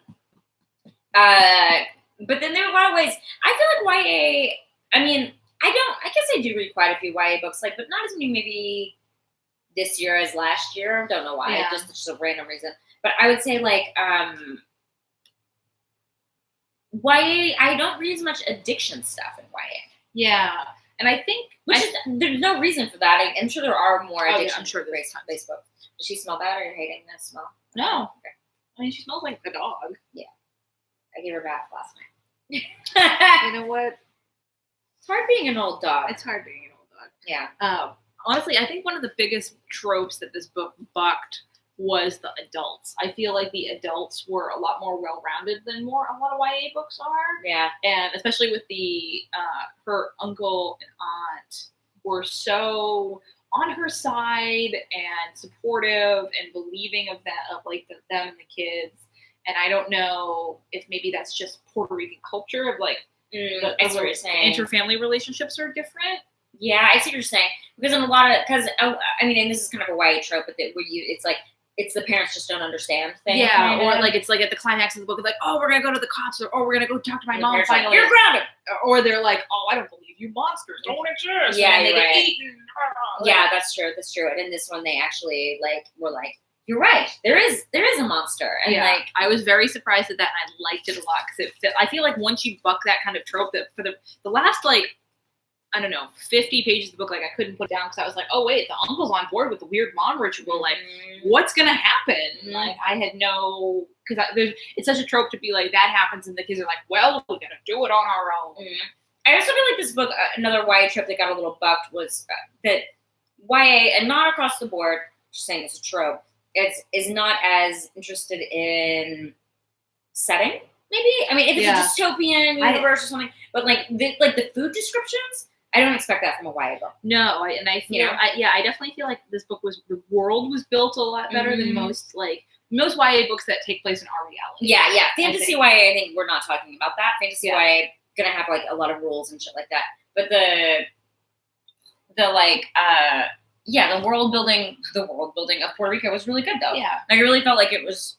But then there are a lot of ways. I feel like YA. I mean, I guess I do read quite a few YA books, but not as many maybe this year as last year. Don't know why. Yeah. Just a random reason. But I would say YA. I don't read as much addiction stuff in YA. Yeah, and I think there's no reason for that. I'm sure there are more addiction. I'm sure based books. Does she smell bad, or are you hating that smell? No. Okay. I mean, she smells like a dog. Yeah. I gave her a bath last night. You know what? It's hard being an old dog. It's hard being an old dog. Yeah. honestly, I think one of the biggest tropes that this book bucked was the adults. I feel like the adults were a lot more well-rounded than a lot of YA books are. Yeah. And especially with the her uncle and aunt were so on her side and supportive and believing of that, of like them and the kids. And I don't know if maybe that's just Puerto Rican culture of like I see what you're saying. Interfamily relationships are different. Yeah, I see what you're saying. Because in a lot of, and this is kind of a YA trope, but it's like, it's the parents just don't understand thing. Yeah, or like it's like at the climax of the book, it's like, oh, we're gonna go to the cops, or oh, we're gonna go talk to my mom finally. You're grounded. Or they're like, oh, I don't believe you, monsters don't exist. Yeah, and they right. get eaten. Yeah, that's true. That's true. And in this one, they actually were like, you're right. There is a monster. And I was very surprised at that, and I liked it a lot because I feel like once you buck that kind of trope, that for the last 50 pages of the book, like I couldn't put it down because I was like, oh wait, the uncle's on board with the weird mom ritual. Like, what's gonna happen? Mm-hmm. Like, I had no, because it's such a trope to be like that happens, and the kids are like, well, we gotta do it on our own. Mm-hmm. I also feel like this book, another YA trope that got a little bucked was that YA, and not across the board, just saying it's a trope, is not as interested in setting. Maybe, I mean, if it's a dystopian universe or something, but like the food descriptions. I don't expect that from a YA book. No, I definitely feel like this book the world was built a lot better than most YA books that take place in our reality. Yeah. Fantasy YA, I think we're not talking about that. Fantasy YA gonna have like a lot of rules and shit like that. But the world building of Puerto Rico was really good though. Yeah. I really felt like it was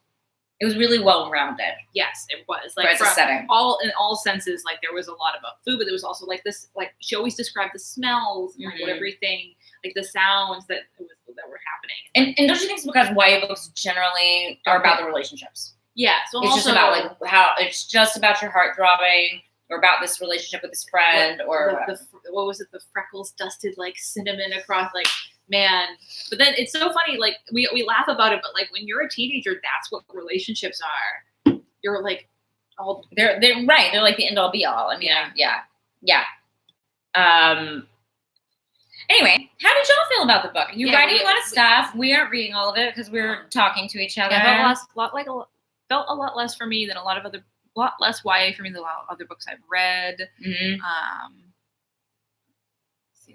really well rounded. Yes, it was. Like from setting. In all senses, like there was a lot about food, but there was also like this, like she always described the smells and like what everything, like the sounds that were happening. And don't you think it's because YA books generally are about the relationships? Yeah. So it's just about like how it's just about your heart throbbing, or about this relationship with this friend, or what was it? The freckles dusted like cinnamon across, like. Man, but then it's so funny, like, we laugh about it, but, like, when you're a teenager, that's what relationships are. You're, like, all... They're right. They're, like, the end-all, be-all. I mean, yeah. Anyway, how did y'all feel about the book? You're writing a lot of stuff. We aren't reading all of it because we're talking to each other. Yeah, felt a lot less for me than a lot less YA for me than a lot of other books I've read. Mm-hmm.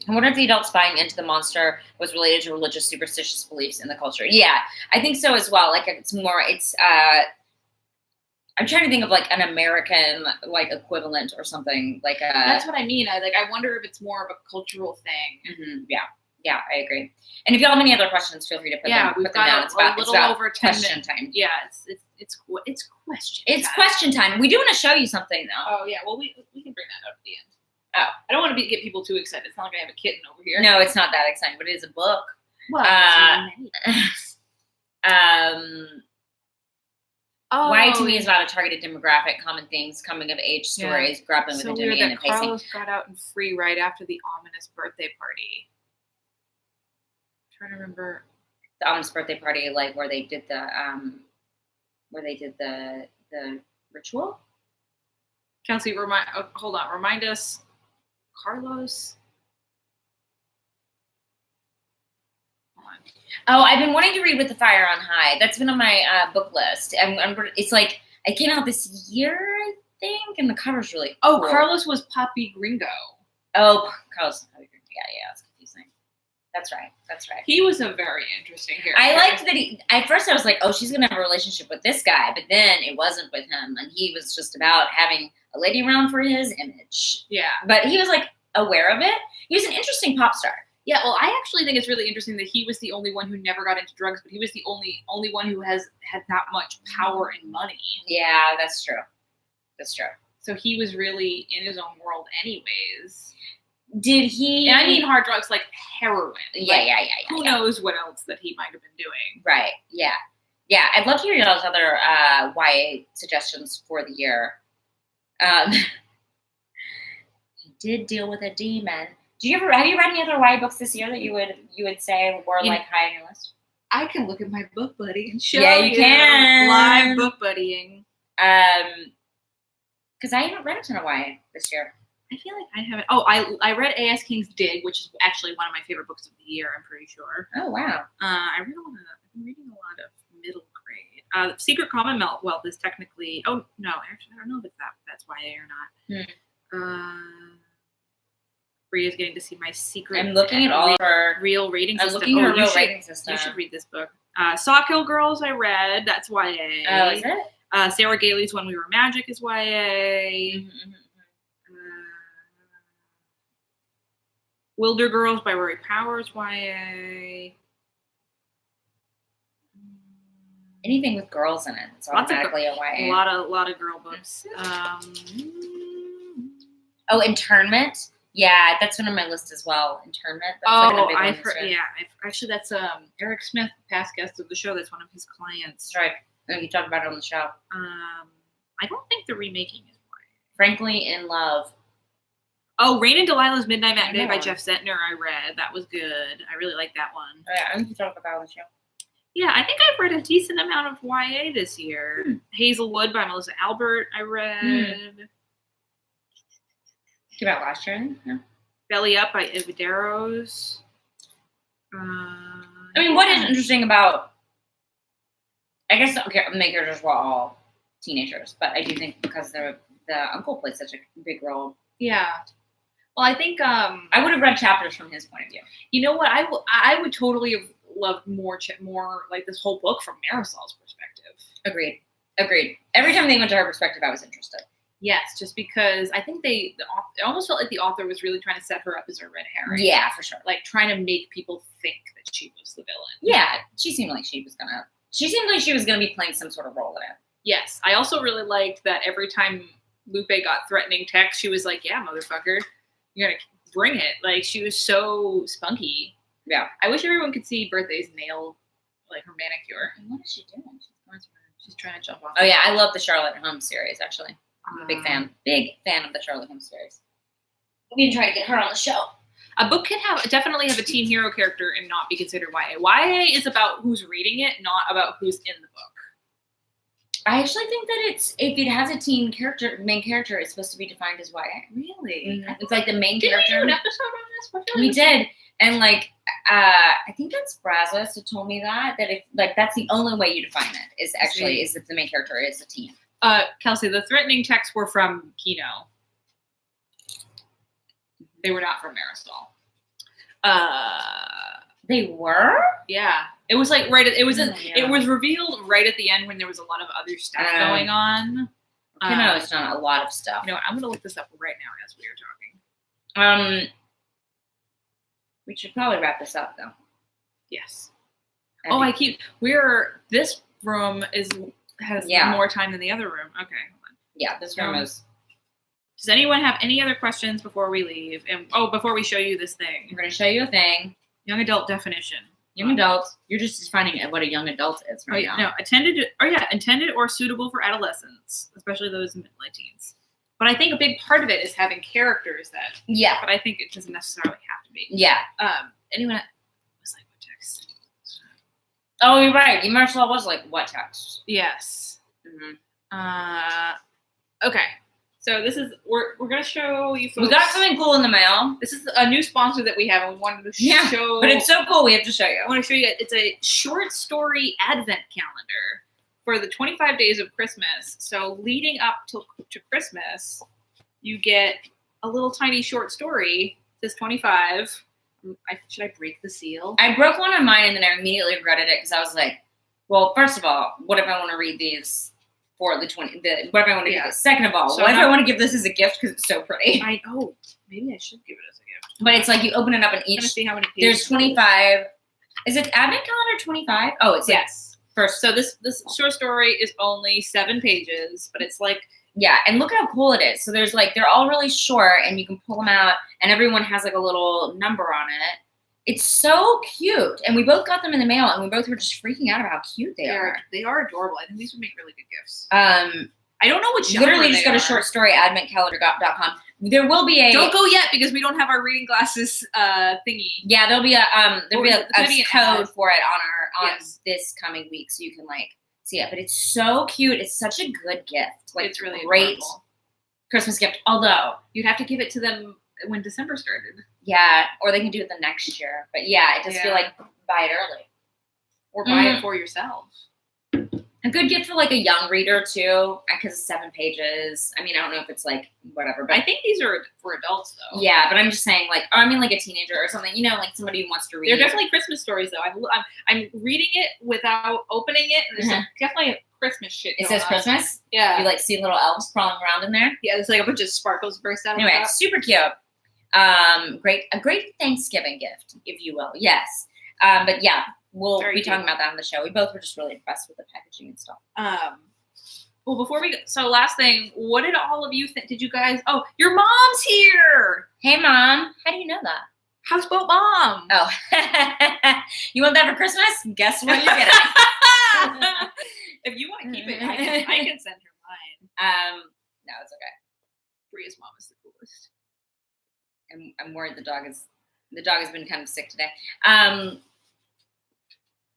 I wonder if the adults buying into the monster was related to religious superstitious beliefs in the culture. Yeah, I think so as well. Like I'm trying to think of like an American like equivalent or something like a. That's what I mean. I wonder if it's more of a cultural thing. Mm-hmm. Yeah, I agree. And if you all have any other questions, feel free to put them down. We've got a little over 10 question minutes. time. Yeah, it's question. It's question time. We do want to show you something though. Oh yeah, well we can bring that up at the end. Oh, I don't want to get people too excited. It's not like I have a kitten over here. No, it's not that exciting, but it is a book. Well, YA to me is about a targeted demographic, common themes, coming of age stories, grappling with identity and pacing. Carlos got out and free right after the ominous birthday party. I'm trying to remember the ominous birthday party, like where they did the ritual. Kelsey, remind us. Carlos. Hold on. Oh, I've been wanting to read With the Fire on High. That's been on my book list. It's like it came out this year, I think, and the cover's really cool. Carlos was Papi Gringo. Oh, Carlos was Papi Gringo. Yeah, it's confusing. That's right. He was a very interesting character. I liked that at first I was like, oh, she's going to have a relationship with this guy, but then it wasn't with him, and he was just about having a lady around for his image. Yeah. But he was like aware of it. He was an interesting pop star. Yeah, well, I actually think it's really interesting that he was the only one who never got into drugs, but he was the only one who had that much power and money. Yeah, that's true. So he was really in his own world anyways. Did he? And I mean hard drugs like heroin. Yeah. Who knows what else that he might have been doing. Right, yeah. I'd love to hear y'all's other YA suggestions for the year. He did deal with a demon. Have you read any other YA books this year that you would say were like high on your list? I can look at my book buddy and show you can. Live book buddying. Because I haven't read a ton of YA this year. I feel like I haven't. Oh, I read A.S. King's Dig, which is actually one of my favorite books of the year. I'm pretty sure. Oh wow. I've been reading a lot of middle grade. Secret Commonwealth is technically. Oh no, actually, I don't know if that's YA or not. Bria's getting to see my secret. I'm looking at all of her real rating system. I'm looking at her real rating system. You should read this book. Sawkill Girls, I read. That's YA. Oh, is it? Sarah Gailey's When We Were Magic is YA. Mm-hmm. Wilder Girls by Rory Powers, YA. Anything with girls in it, it's automatically a YA. A lot of girl books. Oh, Internment. Yeah, that's one on my list as well. Internment. That's I've heard. Yeah, actually, that's Eric Smith, past guest of the show. That's one of his clients. That's right. You talked about it on the show. I don't think the remaking is YA. Frankly in Love. Oh, Rain and Delilah's Midnight Matinee by Jeff Zentner. I read. That was good. I really liked that one. Oh, yeah, I think you talked about it on the show. Yeah, I think I've read a decent amount of YA this year. Hazelwood by Melissa Albert. I read. Came out last year, I think. Yeah. Belly Up by Evideros. I mean, what is interesting about? I guess the main characters were all teenagers, but I do think because the uncle played such a big role. Yeah. Well, I think I would have read chapters from his point of view. You know what? I would totally have loved more like this whole book from Marisol's perspective. Agreed. Every time they went to her perspective, I was interested. Yes, just because I think it almost felt like the author was really trying to set her up as a red herring. Yeah, for sure. Like trying to make people think that she was the villain. Yeah, she seemed like she was gonna be playing some sort of role in it. Yes, I also really liked that every time Lupe got threatening text, she was like, "Yeah, motherfucker, you're gonna bring it." Like she was so spunky. Yeah, I wish everyone could see Birthday's nail, like her manicure. And what is she doing? She's trying to jump off. Oh yeah, I love the Charlotte Holmes series. Actually, I'm a big fan of the Charlotte Holmes series. We can try to get her on the show. A book can definitely have a teen hero character and not be considered YA. YA is about who's reading it, not about who's in the book. I actually think that if it has a teen character, main character, it's supposed to be defined as YA. Really? Mm-hmm. It's like the main character. Did we do an episode on this? We did, and I think that's Brazos who told me that if that's the only way you define it is if the main character is a teen. Kelsey, the threatening texts were from Kino. They were not from Marisol. They were? Yeah. It was like it was revealed right at the end when there was a lot of other stuff going on. Kino has done a lot of stuff. You know what? I'm gonna look this up right now as we are talking. We should probably wrap this up though. Yes. This room has more time than the other room. Okay, hold on. Yeah, this room is. Does anyone have any other questions before we leave? And before we show you this thing. We're going to show you a thing. Young adult definition. Young adult. You're just defining what a young adult is right now. No, intended or suitable for adolescents, especially those in mid-late teens. But I think a big part of it is having characters that. Yeah. But I think it doesn't necessarily have to be. Yeah. Anyone was like, what text? Oh, you're right. Marisol was like, what text? Yes. Mm-hmm. Okay. So we're gonna show you folks. We got something cool in the mail. This is a new sponsor that we have, and we wanted to show. But it's so cool. We have to show you. I want to show you. It's a short story advent calendar for the 25 days of Christmas. So leading up to Christmas, you get a little tiny short story. It says 25. Should I break the seal? I broke one of mine, and then I immediately regretted it because I was like, well, first of all, what if I want to read these? For the what if I want to give this? Second of all, what if I want to give this as a gift because it's so pretty? Maybe I should give it as a gift. But it's like you open it up and each. See how many pages. There's 25. Is it advent calendar 25? Oh, it's yes. First, so this short story is only 7 pages, but it's like and look how cool it is. So there's they're all really short, and you can pull them out, and everyone has a little number on it. It's so cute, and we both got them in the mail, and we both were just freaking out about how cute they are. They are adorable. I think these would make really good gifts. I don't know which. Literally, just go to shortstoryadventcalendar.com. There will be a. Don't go yet because we don't have our reading glasses thingy. Yeah, there'll be a code for it on this coming week, so you can see it. But it's so cute. It's such a good gift. It's really great. adorable. Christmas gift. Although you'd have to give it to them when December started. Yeah, or they can do it the next year. But yeah, I just feel like buy it early. Or buy it for yourself. A good gift for like a young reader too, because it's 7 pages. I mean, I don't know if it's like whatever, but I think these are for adults though. Yeah, but I'm just saying like, I mean like a teenager or something, like somebody who wants to read. They're definitely Christmas stories though. I'm reading it without opening it, and there's definitely a Christmas shit. It says Christmas? Yeah. You like see little elves crawling around in there? Yeah, there's like a bunch of sparkles burst out. Anyway, super cute. A great Thanksgiving gift, if you will. Yes. But yeah, we'll be talking about that on the show. We both were just really impressed with the packaging and stuff. Well, before we go, so last thing, what did all of you think? Did you guys? Oh, your mom's here. Hey, Mom. How do you know that? Houseboat Mom. Oh, you want that for Christmas? Guess what you're getting. If you want to keep it, I can send her mine. No, it's okay. Brea's mom is the coolest. I'm worried the dog has been kind of sick today.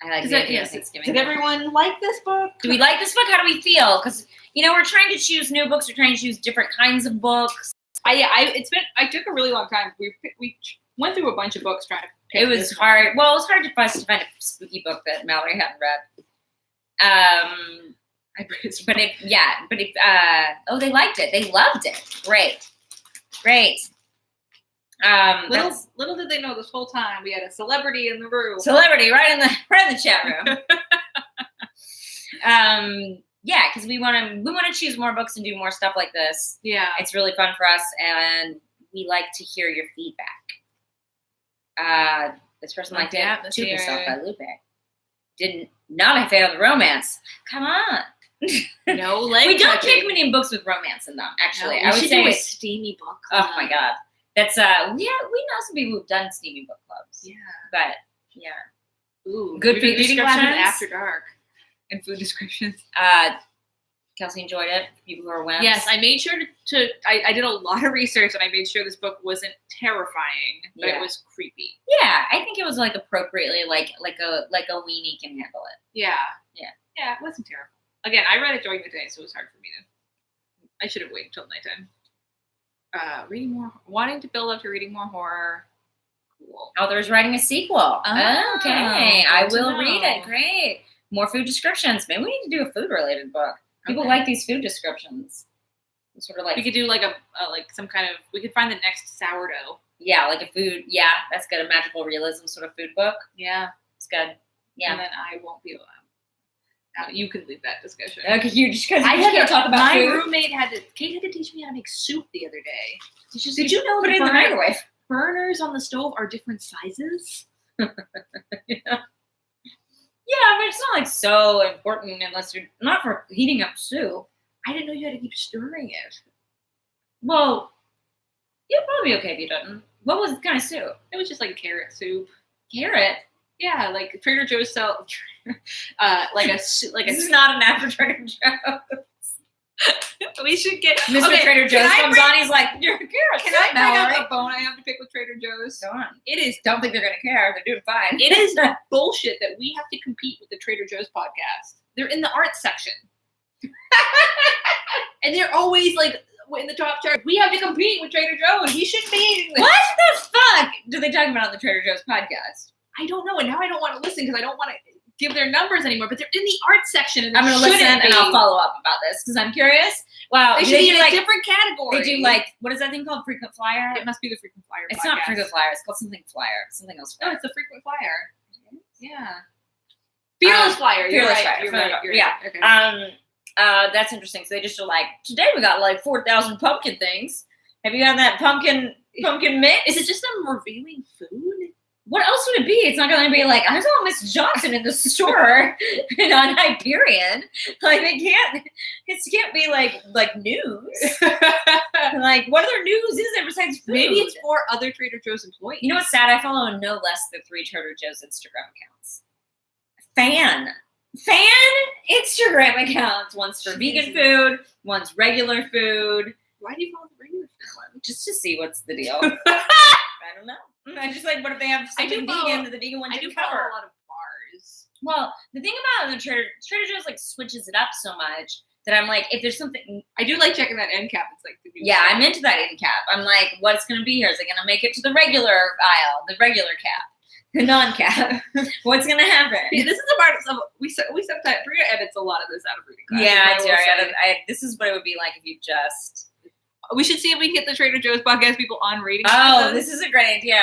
I like the idea of Thanksgiving. Did everyone like this book? Do we like this book? How do we feel? Because we're trying to choose new books. We're trying to choose different kinds of books. I took a really long time. We went through a bunch of books trying to pick. It was hard. Well, it was hard for us to find a spooky book that Mallory hadn't read. They liked it. They loved it. Great. Little did they know this whole time we had a celebrity in the room. Celebrity right in the chat room. Because we want to choose more books and do more stuff like this. Yeah, it's really fun for us, and we like to hear your feedback. This person liked it. To Yourself by Lupe. Not a fan of the romance. Come on. No leg. We don't pick many books with romance in them. Actually, I would say a steamy book club. Oh my god, that's we know some people who've done steamy book clubs. Yeah, but yeah, ooh, good food descriptions after dark and food descriptions. Kelsey enjoyed it. People who are wimps. Yes, I made sure to I did a lot of research and I made sure this book wasn't terrifying, but it was creepy. Yeah, I think it was like appropriately like a weenie can handle it. Yeah, it wasn't terrible. Again, I read it during the day, so it was hard for me to. I should have waited until nighttime. Reading more, wanting to build up to reading more horror. Cool. Author's writing a sequel. Okay, I will read it. Great. More food descriptions. Maybe we need to do a food related book. People like these food descriptions. It's sort of like we could do like some kind of. We could find the next sourdough. Yeah, like a food. Yeah, that's good. A magical realism sort of food book. Yeah, it's good. Yeah, and then I won't be allowed. You can leave that discussion. Okay, because I can't talk about my food. Kate had to teach me how to make soup the other day. Did you know put it in the microwave? Burners on the stove are different sizes? Yeah, but it's not like so important unless you're not for heating up soup. I didn't know you had to keep stirring it. Well, you'll probably be okay if you didn't. What was the kind of soup? It was just like carrot soup. Carrot? Yeah, like Trader Joe's sell, This is not an after Trader Joe's. We should get Mr. Trader Joe's comes on. He's like, "You're a carrot." Can I bring up a bone I have to pick with Trader Joe's? Go on. It is. Don't think they're gonna care. They're doing fine. It is bullshit that we have to compete with the Trader Joe's podcast. They're in the art section, and they're always like in the top chart. We have to compete with Trader Joe's. We shouldn't be. What the fuck do they talk about on the Trader Joe's podcast? I don't know, and now I don't want to listen because I don't want to give their numbers anymore. But they're in the art section, and I'm going to listen and I'll follow up about this because I'm curious. Wow, they should be in a different category. They do what is that thing called? Frequent Flyer? It must be the Frequent Flyer. It's not Frequent Flyer. It's called something Flyer. Something else. Flyer. No, it's the Frequent Flyer. Yeah. Fearless Flyer. Fearless Flyer. You're right. Yeah. Okay. That's interesting. So they just are like, today we got like 4,000 pumpkin things. Have you had that pumpkin mix? Is it just them revealing food? What else would it be? It's not going to be like, I saw Miss Johnson in the store on Hyperion. Like it can't be like news. Like what other news is there besides food? Maybe it's for other Trader Joe's employees. You know what's sad? I follow no less than 3 Trader Joe's Instagram accounts. Fan Instagram accounts. One's for vegan food, one's regular food. Why do you follow the regular food one? Just to see what's the deal. I don't know. I just what if they have something vegan that the vegan one didn't cover? A lot of bars. Well, the thing about the Trader Joe's switches it up so much that I'm like, if there's something. I do like checking that end cap. It's like the new Yeah, stuff. I'm into that end cap. I'm like, what's going to be here? Is it going to make it to the regular aisle, the regular cap, the non-cap? What's going to happen? Yeah, this is the part of we sometimes Brea edits a lot of this out of reading class. Yeah, I will do. say. This is what it would be like if you just. We should see if we can get the Trader Joe's podcast people on reading. Oh, classes. this is a great idea.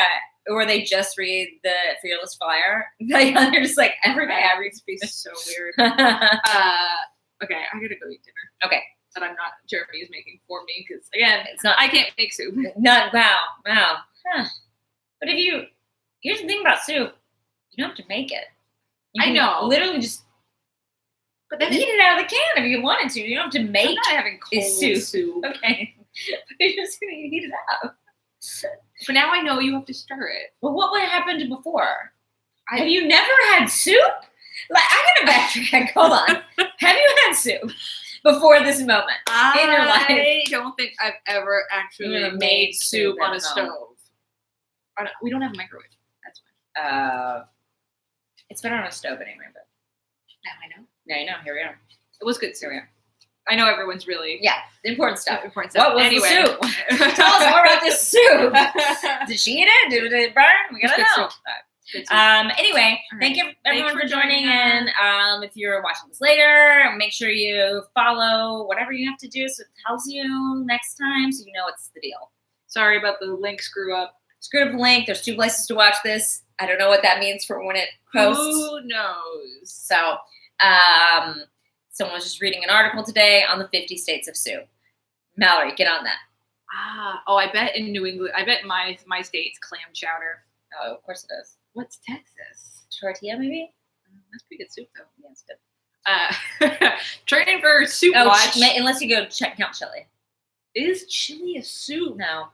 Or they just read the Fearless Flyer. Like, they're just like, every day I read be so weird. Okay. Okay, I gotta go eat dinner. That I'm not Jeremy is making for me because again, It's not. I can't make soup. Not wow. Huh. But here's the thing about soup, you don't have to make it. You I can know. literally just But then eat it out of the can if you wanted to. You don't have to I'm make not having cold soup. Okay. But you're just gonna heat it up. But now I know you have to stir it. Well, what would happen to before? Have you never had soup? Like, I'm gonna backtrack. Hold on. Have you had soup before this moment in your life? I don't think I've ever actually Never made soup on a at home. stove. We don't have a microwave. That's fine. It's better on a stove anyway, but Now I know. now you know. Here we are. It was good soup. Here we are. I know everyone's really Yeah, the important stuff. important stuff. What was anyway. the soup? Tell us more about this soup. Did she eat it? Did it burn? We gotta Good know. soup. Good soup. Anyway, All thank you right. everyone Thanks for for joining joining in. If you're watching this later, make sure you follow whatever you have to do so it tells you next time so you know what's the deal. Sorry about the link screw up. Screw up the link. There's 2 places to watch this. I don't know what that means for when it posts. Who knows? So, someone was just reading an article today on the 50 states of soup. Mallory, get on that. Oh, I bet in New England, I bet my state's clam chowder. Oh, of course it is. What's Texas? Tortilla, maybe? That's pretty good soup, though. Yeah, it's good. Training for soup Oh, watch. unless you go count chili. Is chili a soup? No,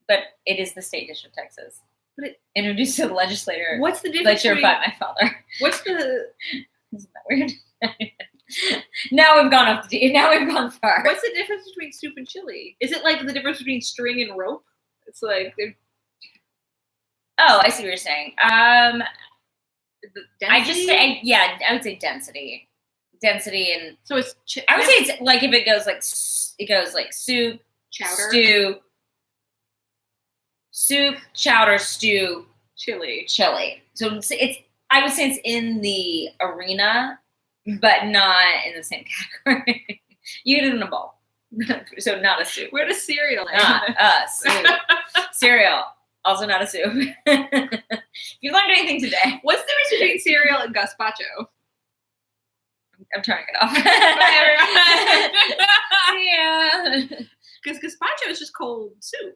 but it is the state dish of Texas. But it introduced to the legislature. What's the difference? Legislature by my father. What's the Isn't that weird? Now we've gone off the Now we've gone far. What's the difference between soup and chili? Is it like the difference between string and rope? It's like they're Oh, I see what you're saying. the I just density? say I would say density, and So it's I would say it's like if it goes like soup, chowder, soup, chowder, stew, chili. chili. So it's I would say it's in the arena, but not in the same category. You eat it in a bowl, so not a soup. Where does cereal Not end? soup. Cereal, also not a soup. You learned anything today? What's the difference between cereal and gazpacho? I'm turning it off. Yeah. Because gazpacho is just cold soup.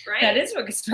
Right? That is what gazpacho